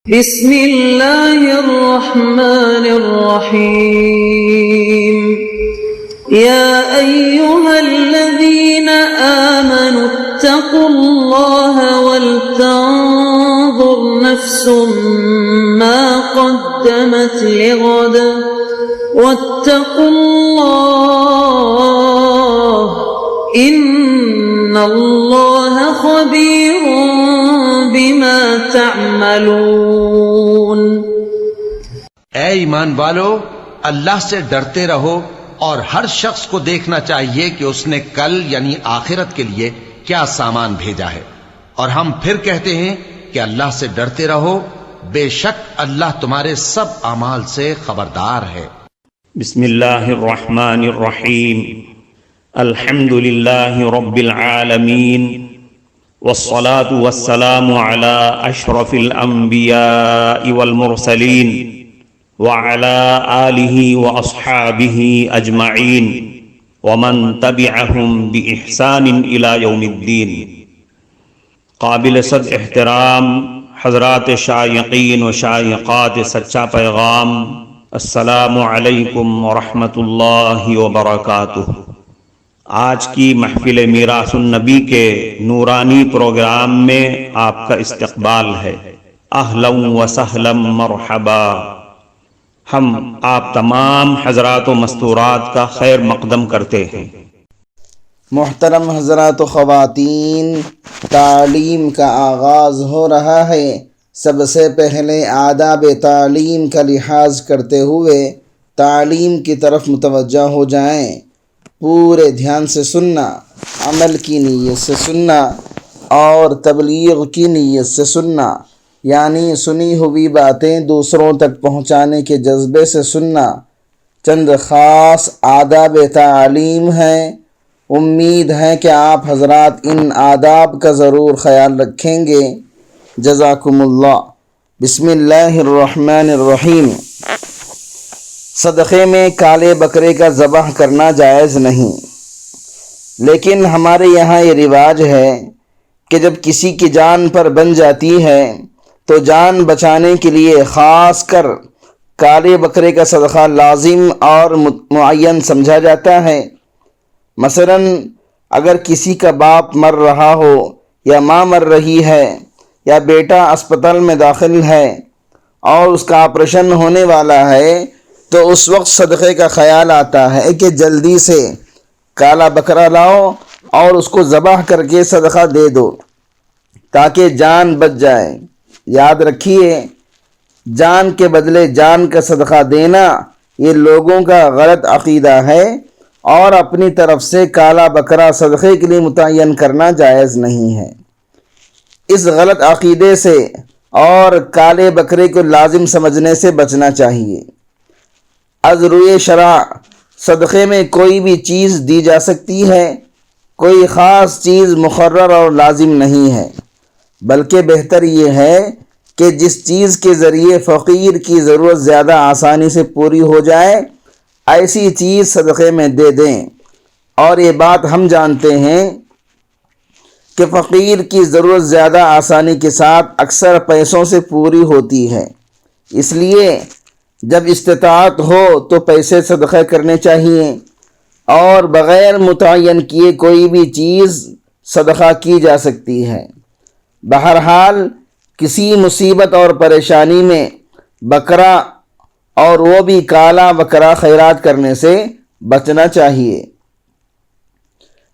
بسم اللہ الرحمن الرحیم یا ایہا الذین آمنوا اتقوا اللہ ولتنظر نفس ما قدمت لغد واتقوا اللہ ان اللہ خبیر بما تعملون۔ اے ایمان والو، اللہ سے ڈرتے رہو اور ہر شخص کو دیکھنا چاہیے کہ اس نے کل یعنی آخرت کے لیے کیا سامان بھیجا ہے، اور ہم پھر کہتے ہیں کہ اللہ سے ڈرتے رہو، بے شک اللہ تمہارے سب اعمال سے خبردار ہے۔ بسم اللہ الرحمن الرحیم، الحمد للہ رب العالمین، والصلاة والسلام على اشرف الانبیاء والمرسلین وعلى آلہ واصحابہ اجمعین ومن تبعہم بإحسان الى یوم الدین۔ قابل صد احترام حضرات شائقین و شائقات سچا پیغام، السلام علیکم ورحمۃ اللہ وبرکاتہ۔ آج کی محفل میراث النبی کے نورانی پروگرام میں آپ کا استقبال ہے۔ اہلا و سہلا مرحبا۔ ہم آپ تمام حضرات و مستورات کا خیر مقدم کرتے ہیں۔ محترم حضرات و خواتین، تعلیم کا آغاز ہو رہا ہے۔ سب سے پہلے آداب تعلیم کا لحاظ کرتے ہوئے تعلیم کی طرف متوجہ ہو جائیں۔ پورے دھیان سے سننا، عمل کی نیت سے سننا اور تبلیغ کی نیت سے سننا، یعنی سنی ہوئی باتیں دوسروں تک پہنچانے کے جذبے سے سننا۔ چند خاص آداب تعلیم ہیں، امید ہے کہ آپ حضرات ان آداب کا ضرور خیال رکھیں گے۔ جزاکم اللہ۔ بسم اللہ الرحمن الرحیم۔ صدقے میں کالے بکرے کا ذبح کرنا جائز نہیں، لیکن ہمارے یہاں یہ رواج ہے کہ جب کسی کی جان پر بن جاتی ہے تو جان بچانے کے لیے خاص کر کالے بکرے کا صدقہ لازم اور معین سمجھا جاتا ہے۔ مثلا اگر کسی کا باپ مر رہا ہو یا ماں مر رہی ہے یا بیٹا اسپتال میں داخل ہے اور اس کا آپریشن ہونے والا ہے، تو اس وقت صدقے کا خیال آتا ہے کہ جلدی سے کالا بکرا لاؤ اور اس کو ذبح کر کے صدقہ دے دو تاکہ جان بچ جائے۔ یاد رکھیے، جان کے بدلے جان کا صدقہ دینا یہ لوگوں کا غلط عقیدہ ہے، اور اپنی طرف سے کالا بکرا صدقے کے لیے متعین کرنا جائز نہیں ہے۔ اس غلط عقیدے سے اور کالے بکرے کو لازم سمجھنے سے بچنا چاہیے۔ از روئے شرع صدقے میں کوئی بھی چیز دی جا سکتی ہے، کوئی خاص چیز مقرر اور لازم نہیں ہے، بلکہ بہتر یہ ہے کہ جس چیز کے ذریعے فقیر کی ضرورت زیادہ آسانی سے پوری ہو جائے ایسی چیز صدقے میں دے دیں۔ اور یہ بات ہم جانتے ہیں کہ فقیر کی ضرورت زیادہ آسانی کے ساتھ اکثر پیسوں سے پوری ہوتی ہے، اس لیے جب استطاعت ہو تو پیسے صدقہ کرنے چاہیے، اور بغیر متعین کیے کوئی بھی چیز صدقہ کی جا سکتی ہے۔ بہرحال کسی مصیبت اور پریشانی میں بکرا، اور وہ بھی کالا بکرا، خیرات کرنے سے بچنا چاہیے۔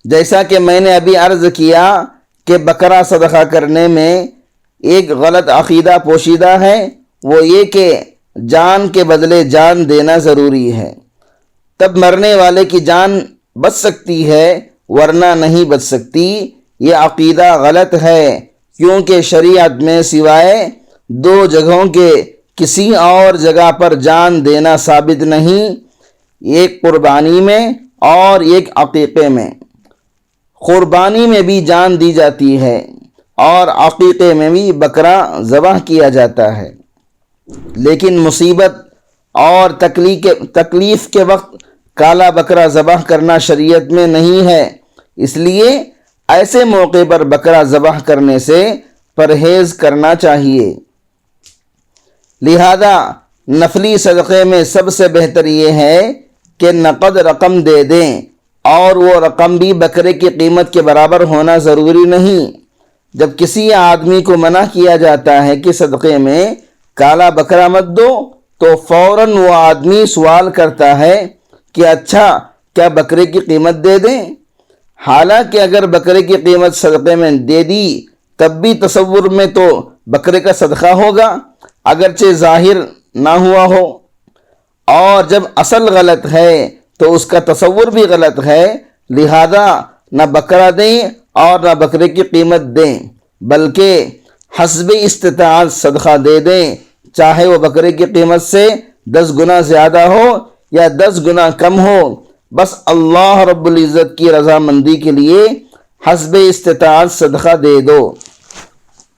جیسا کہ میں نے ابھی عرض کیا کہ بکرا صدقہ کرنے میں ایک غلط عقیدہ پوشیدہ ہے، وہ یہ کہ جان کے بدلے جان دینا ضروری ہے، تب مرنے والے کی جان بچ سکتی ہے ورنہ نہیں بچ سکتی۔ یہ عقیدہ غلط ہے، کیونکہ شریعت میں سوائے دو جگہوں کے کسی اور جگہ پر جان دینا ثابت نہیں، ایک قربانی میں اور ایک عقیقے میں۔ قربانی میں بھی جان دی جاتی ہے اور عقیقے میں بھی بکرا ذبح کیا جاتا ہے، لیکن مصیبت اور تکلیف کے وقت کالا بکرا ذبح کرنا شریعت میں نہیں ہے، اس لیے ایسے موقع پر بکرا ذبح کرنے سے پرہیز کرنا چاہیے۔ لہذا نفلی صدقے میں سب سے بہتر یہ ہے کہ نقد رقم دے دیں، اور وہ رقم بھی بکرے کی قیمت کے برابر ہونا ضروری نہیں۔ جب کسی آدمی کو منع کیا جاتا ہے کہ صدقے میں کالا بکرا مت دو، تو فوراً وہ آدمی سوال کرتا ہے کہ اچھا کیا بکرے کی قیمت دے دیں؟ حالانکہ اگر بکرے کی قیمت صدقے میں دے دی تب بھی تصور میں تو بکرے کا صدقہ ہوگا، اگرچہ ظاہر نہ ہوا ہو، اور جب اصل غلط ہے تو اس کا تصور بھی غلط ہے، لہذا نہ بکرا دیں اور نہ بکرے کی قیمت دیں، بلکہ حسب استطاعت صدقہ دے دیں، چاہے وہ بکرے کی قیمت سے 10 گنا زیادہ ہو یا 10 گنا کم ہو، بس اللہ رب العزت کی رضامندی کے لیے حسب استطاعت صدقہ دے دو۔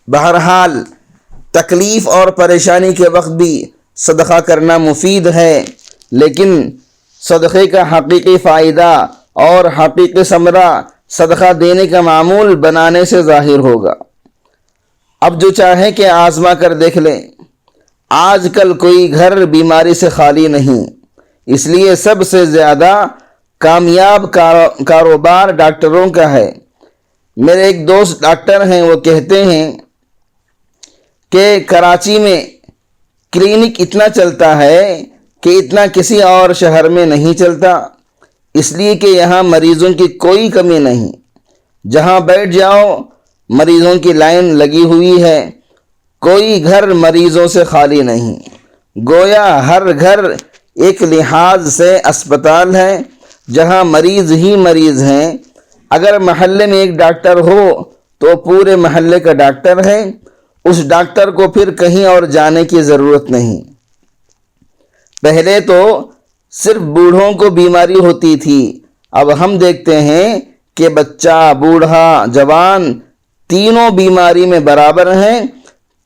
بہرحال تکلیف اور پریشانی کے وقت بھی صدقہ کرنا مفید ہے، لیکن صدقے کا حقیقی فائدہ اور حقیقی ثمرہ صدقہ دینے کا معمول بنانے سے ظاہر ہوگا۔ اب جو چاہے کہ آزما کر دیکھ لیں، آج کل کوئی گھر بیماری سے خالی نہیں، اس لیے سب سے زیادہ کامیاب کاروبار ڈاکٹروں کا ہے۔ میرے ایک دوست ڈاکٹر ہیں، وہ کہتے ہیں کہ کراچی میں کلینک اتنا چلتا ہے کہ اتنا کسی اور شہر میں نہیں چلتا، اس لیے کہ یہاں مریضوں کی کوئی کمی نہیں، جہاں بیٹھ جاؤ مریضوں کی لائن لگی ہوئی ہے، کوئی گھر مریضوں سے خالی نہیں، گویا ہر گھر ایک لحاظ سے اسپتال ہے جہاں مریض ہی مریض ہیں۔ اگر محلے میں ایک ڈاکٹر ہو تو پورے محلے کا ڈاکٹر ہے، اس ڈاکٹر کو پھر کہیں اور جانے کی ضرورت نہیں۔ پہلے تو صرف بوڑھوں کو بیماری ہوتی تھی، اب ہم دیکھتے ہیں کہ بچہ، بوڑھا، جوان تینوں بیماری میں برابر ہیں،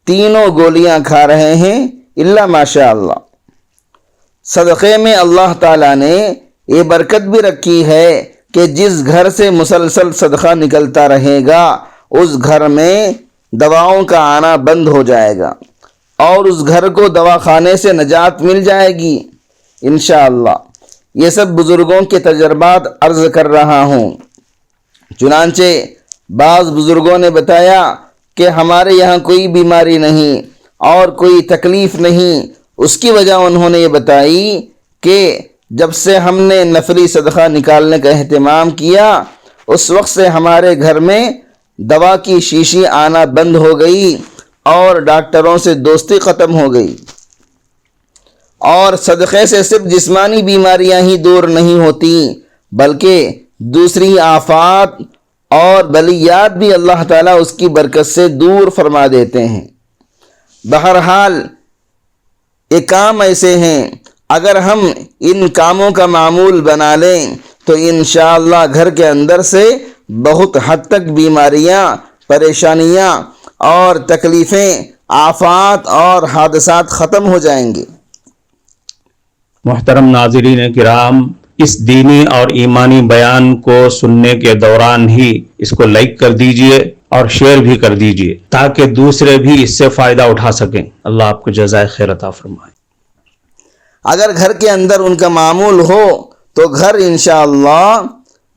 تینوں گولیاں کھا رہے ہیں، الا ماشاء اللہ۔ صدقے میں اللہ تعالیٰ نے یہ برکت بھی رکھی ہے کہ جس گھر سے مسلسل صدقہ نکلتا رہے گا اس گھر میں دواؤں کا آنا بند ہو جائے گا، اور اس گھر کو دواخانے سے نجات مل جائے گی انشاءاللہ۔ یہ سب بزرگوں کے تجربات عرض کر رہا ہوں۔ چنانچہ بعض بزرگوں نے بتایا کہ ہمارے یہاں کوئی بیماری نہیں اور کوئی تکلیف نہیں، اس کی وجہ انہوں نے یہ بتائی کہ جب سے ہم نے نفلی صدقہ نکالنے کا اہتمام کیا اس وقت سے ہمارے گھر میں دوا کی شیشی آنا بند ہو گئی اور ڈاکٹروں سے دوستی ختم ہو گئی، اور صدقے سے صرف جسمانی بیماریاں ہی دور نہیں ہوتی بلکہ دوسری آفات اور بلیات بھی اللہ تعالیٰ اس کی برکت سے دور فرما دیتے ہیں۔ بہرحال یہ کام ایسے ہیں، اگر ہم ان کاموں کا معمول بنا لیں تو انشاءاللہ گھر کے اندر سے بہت حد تک بیماریاں، پریشانیاں اور تکلیفیں، آفات اور حادثات ختم ہو جائیں گے۔ محترم ناظرین کرام، اس دینی اور ایمانی بیان کو سننے کے دوران ہی اس کو لائک کر دیجئے اور شیئر بھی کر دیجئے تاکہ دوسرے بھی اس سے فائدہ اٹھا سکیں۔ اللہ آپ کو جزائے خیر عطا فرمائے۔ اگر گھر کے اندر ان کا معمول ہو تو گھر انشاءاللہ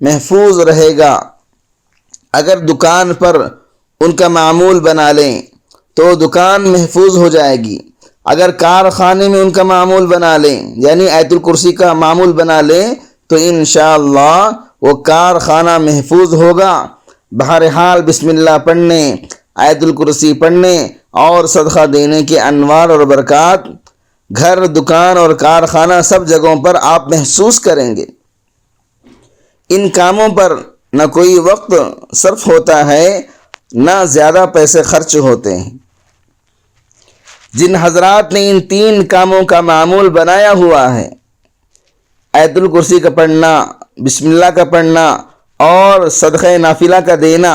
محفوظ رہے گا۔ اگر دکان پر ان کا معمول بنا لیں تو دکان محفوظ ہو جائے گی۔ اگر کارخانے میں ان کا معمول بنا لیں، یعنی آیت الکرسی کا معمول بنا لیں، تو انشاءاللہ وہ کارخانہ محفوظ ہوگا۔ بہرحال بسم اللہ پڑھنے، آیت الکرسی پڑھنے اور صدقہ دینے کے انوار اور برکات گھر، دکان اور کارخانہ سب جگہوں پر آپ محسوس کریں گے۔ ان کاموں پر نہ کوئی وقت صرف ہوتا ہے نہ زیادہ پیسے خرچ ہوتے ہیں۔ جن حضرات نے ان 3 کاموں کا معمول بنایا ہوا ہے، آیت الکرسی کا پڑھنا، بسم اللہ کا پڑھنا اور صدقہ نافلہ کا دینا،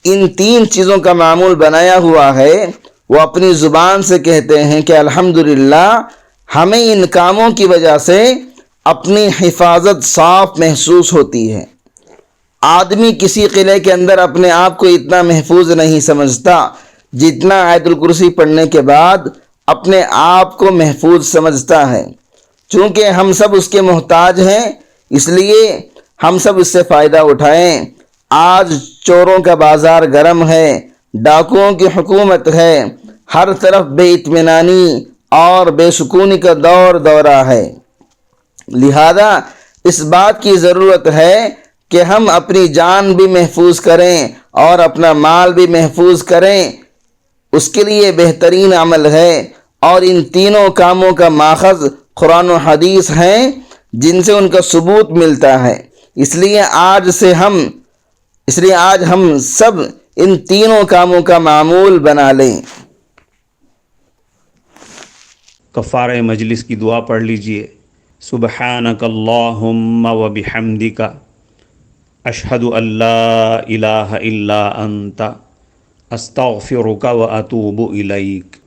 ان 3 چیزوں کا معمول بنایا ہوا ہے، وہ اپنی زبان سے کہتے ہیں کہ الحمدللہ ہمیں ان کاموں کی وجہ سے اپنی حفاظت صاف محسوس ہوتی ہے۔ آدمی کسی قلعے کے اندر اپنے آپ کو اتنا محفوظ نہیں سمجھتا جتنا آیت الکرسی پڑھنے کے بعد اپنے آپ کو محفوظ سمجھتا ہے۔ چونکہ ہم سب اس کے محتاج ہیں، اس لیے ہم سب اس سے فائدہ اٹھائیں۔ آج چوروں کا بازار گرم ہے، ڈاکوؤں کی حکومت ہے، ہر طرف بے اطمینانی اور بے سکونی کا دورہ ہے۔ لہذا اس بات کی ضرورت ہے کہ ہم اپنی جان بھی محفوظ کریں اور اپنا مال بھی محفوظ کریں۔ اس کے لیے بہترین عمل ہے، اور ان تینوں کاموں کا ماخذ قرآن و حدیث ہیں جن سے ان کا ثبوت ملتا ہے۔ اس لیے آج ہم سب ان تینوں کاموں کا معمول بنا لیں۔ کفارہ مجلس کی دعا پڑھ لیجئے۔ سبحانک اللہم و بحمدک، اشہد ان لا الہ الا انت، استغفرک و اتوب الیک۔